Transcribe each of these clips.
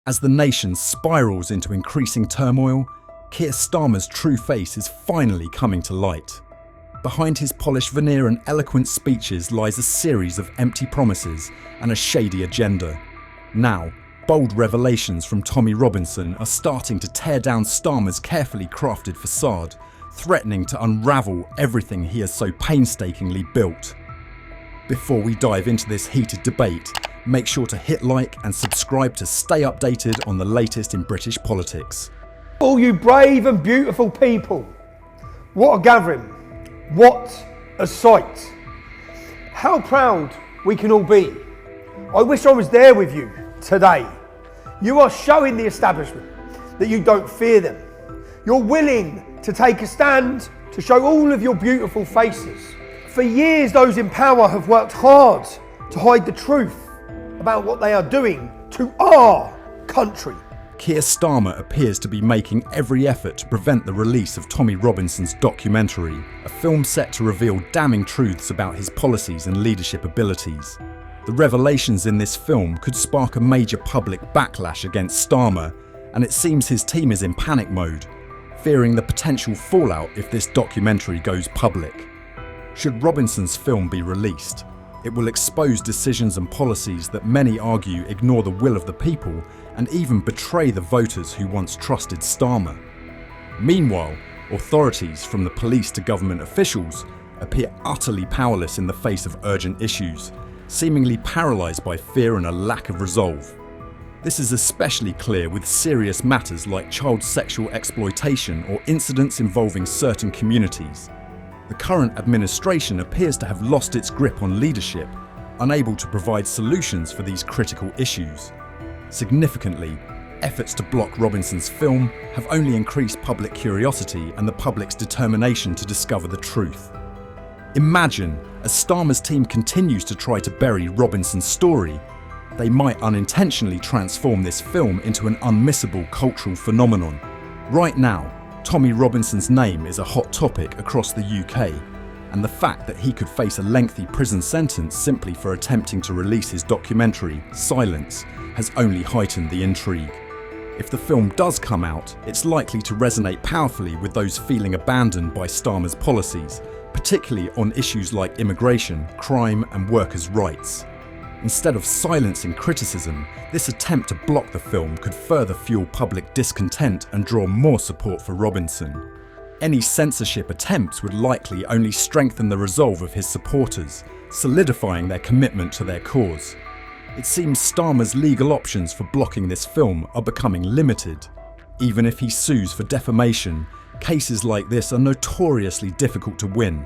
As the nation spirals into increasing turmoil, Keir Starmer's true face is finally coming to light. Behind his polished veneer and eloquent speeches lies a series of empty promises and a shady agenda. Now, bold revelations from Tommy Robinson are starting to tear down Starmer's carefully crafted facade, threatening to unravel everything he has so painstakingly built. Before we dive into this heated debate, make sure to hit like and subscribe to stay updated on the latest in British politics. All you brave and beautiful people, what a gathering, what a sight. How proud we can all be. I wish I was there with you today. You are showing the establishment that you don't fear them. You're willing to take a stand to show all of your beautiful faces. For years, those in power have worked hard to hide the truth about what they are doing to our country. Keir Starmer appears to be making every effort to prevent the release of Tommy Robinson's documentary, a film set to reveal damning truths about his policies and leadership abilities. The revelations in this film could spark a major public backlash against Starmer, and it seems his team is in panic mode, fearing the potential fallout if this documentary goes public. Should Robinson's film be released, it will expose decisions and policies that many argue ignore the will of the people and even betray the voters who once trusted Starmer. Meanwhile, authorities, from the police to government officials, appear utterly powerless in the face of urgent issues, seemingly paralysed by fear and a lack of resolve. This is especially clear with serious matters like child sexual exploitation or incidents involving certain communities. The current administration appears to have lost its grip on leadership, unable to provide solutions for these critical issues. Significantly, efforts to block Robinson's film have only increased public curiosity and the public's determination to discover the truth. Imagine, as Starmer's team continues to try to bury Robinson's story, they might unintentionally transform this film into an unmissable cultural phenomenon. Right now, Tommy Robinson's name is a hot topic across the UK, and the fact that he could face a lengthy prison sentence simply for attempting to release his documentary, Silence, has only heightened the intrigue. If the film does come out, it's likely to resonate powerfully with those feeling abandoned by Starmer's policies, particularly on issues like immigration, crime and workers' rights. Instead of silencing criticism, this attempt to block the film could further fuel public discontent and draw more support for Robinson. Any censorship attempts would likely only strengthen the resolve of his supporters, solidifying their commitment to their cause. It seems Starmer's legal options for blocking this film are becoming limited. Even if he sues for defamation, cases like this are notoriously difficult to win,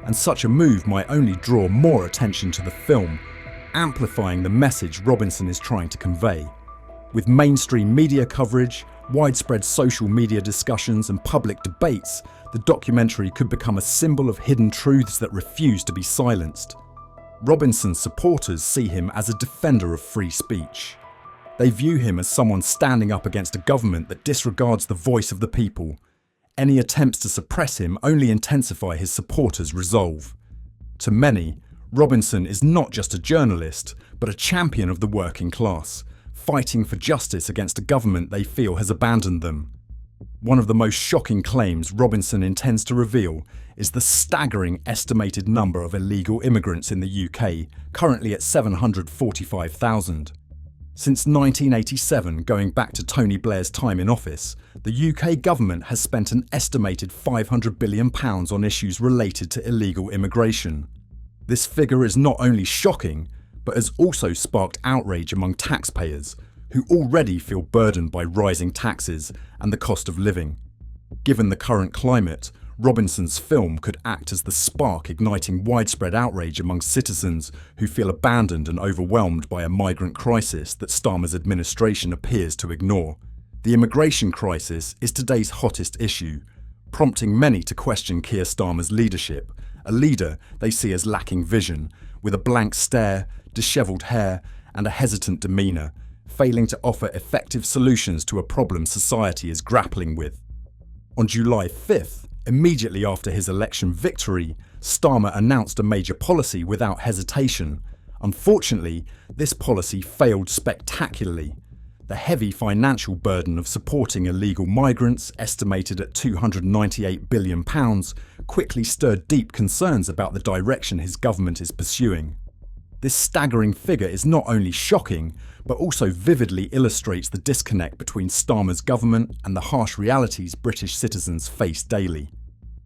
and such a move might only draw more attention to the film, amplifying the message Robinson is trying to convey. With mainstream media coverage, widespread social media discussions and public debates, the documentary could become a symbol of hidden truths that refuse to be silenced. Robinson's supporters see him as a defender of free speech. They view him as someone standing up against a government that disregards the voice of the people. Any attempts to suppress him only intensify his supporters' resolve. To many, Robinson is not just a journalist, but a champion of the working class, fighting for justice against a government they feel has abandoned them. One of the most shocking claims Robinson intends to reveal is the staggering estimated number of illegal immigrants in the UK, currently at 745,000. Since 1987, going back to Tony Blair's time in office, the UK government has spent an estimated £500 billion on issues related to illegal immigration. This figure is not only shocking, but has also sparked outrage among taxpayers, who already feel burdened by rising taxes and the cost of living. Given the current climate, Robinson's film could act as the spark igniting widespread outrage among citizens who feel abandoned and overwhelmed by a migrant crisis that Starmer's administration appears to ignore. The immigration crisis is today's hottest issue, prompting many to question Keir Starmer's leadership, a leader they see as lacking vision, with a blank stare, dishevelled hair and a hesitant demeanour, failing to offer effective solutions to a problem society is grappling with. On July 5th, immediately after his election victory, Starmer announced a major policy without hesitation. Unfortunately, this policy failed spectacularly. The heavy financial burden of supporting illegal migrants, estimated at £298 billion, quickly stirred deep concerns about the direction his government is pursuing. This staggering figure is not only shocking, but also vividly illustrates the disconnect between Starmer's government and the harsh realities British citizens face daily.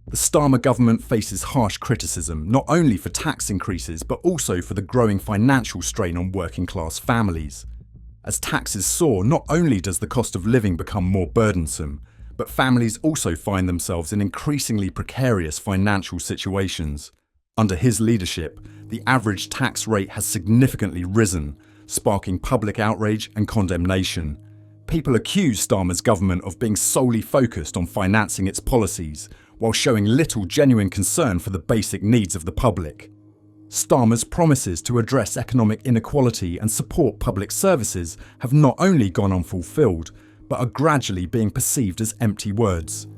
The Starmer government faces harsh criticism, not only for tax increases, but also for the growing financial strain on working-class families. As taxes soar, not only does the cost of living become more burdensome, but families also find themselves in increasingly precarious financial situations. Under his leadership, the average tax rate has significantly risen, sparking public outrage and condemnation. People accuse Starmer's government of being solely focused on financing its policies, while showing little genuine concern for the basic needs of the public. Starmer's promises to address economic inequality and support public services have not only gone unfulfilled, but are gradually being perceived as empty words.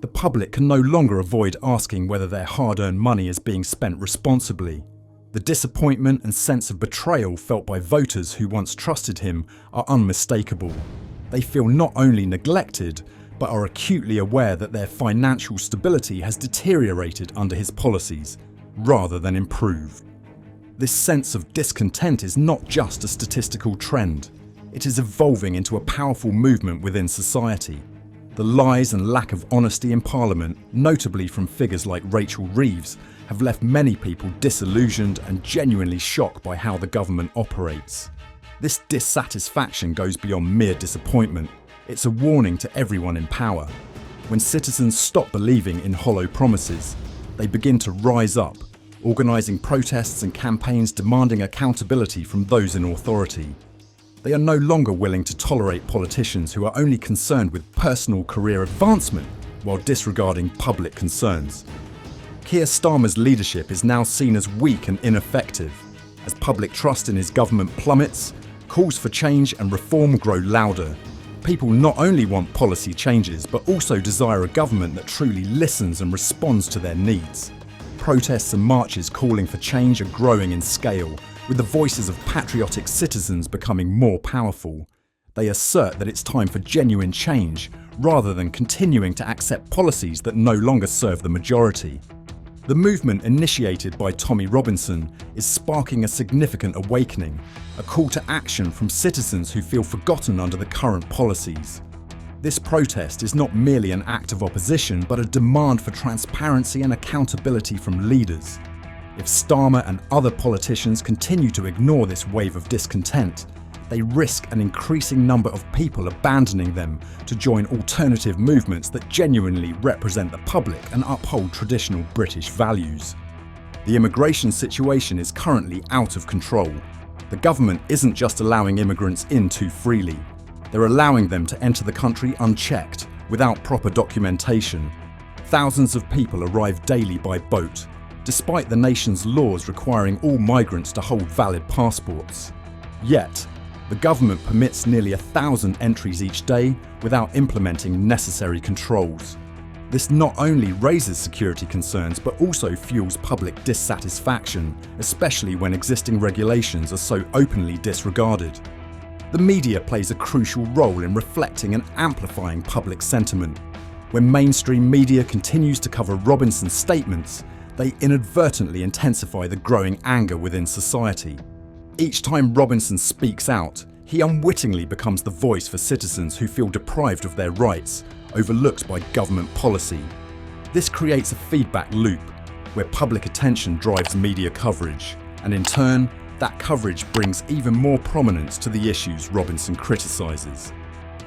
The public can no longer avoid asking whether their hard-earned money is being spent responsibly. The disappointment and sense of betrayal felt by voters who once trusted him are unmistakable. They feel not only neglected, but are acutely aware that their financial stability has deteriorated under his policies, rather than improved. This sense of discontent is not just a statistical trend. It is evolving into a powerful movement within society. The lies and lack of honesty in Parliament, notably from figures like Rachel Reeves, have left many people disillusioned and genuinely shocked by how the government operates. This dissatisfaction goes beyond mere disappointment. It's a warning to everyone in power. When citizens stop believing in hollow promises, they begin to rise up, organising protests and campaigns demanding accountability from those in authority. They are no longer willing to tolerate politicians who are only concerned with personal career advancement while disregarding public concerns. Keir Starmer's leadership is now seen as weak and ineffective. As public trust in his government plummets, calls for change and reform grow louder. People not only want policy changes, but also desire a government that truly listens and responds to their needs. Protests and marches calling for change are growing in scale, with the voices of patriotic citizens becoming more powerful. They assert that it's time for genuine change, rather than continuing to accept policies that no longer serve the majority. The movement initiated by Tommy Robinson is sparking a significant awakening, a call to action from citizens who feel forgotten under the current policies. This protest is not merely an act of opposition, but a demand for transparency and accountability from leaders. If Starmer and other politicians continue to ignore this wave of discontent, they risk an increasing number of people abandoning them to join alternative movements that genuinely represent the public and uphold traditional British values. The immigration situation is currently out of control. The government isn't just allowing immigrants in too freely. They're allowing them to enter the country unchecked, without proper documentation. Thousands of people arrive daily by boat, despite the nation's laws requiring all migrants to hold valid passports. Yet, the government permits nearly 1,000 entries each day without implementing necessary controls. This not only raises security concerns, but also fuels public dissatisfaction, especially when existing regulations are so openly disregarded. The media plays a crucial role in reflecting and amplifying public sentiment. When mainstream media continues to cover Robinson's statements, they inadvertently intensify the growing anger within society. Each time Robinson speaks out, he unwittingly becomes the voice for citizens who feel deprived of their rights, overlooked by government policy. This creates a feedback loop, where public attention drives media coverage, and in turn, that coverage brings even more prominence to the issues Robinson criticises.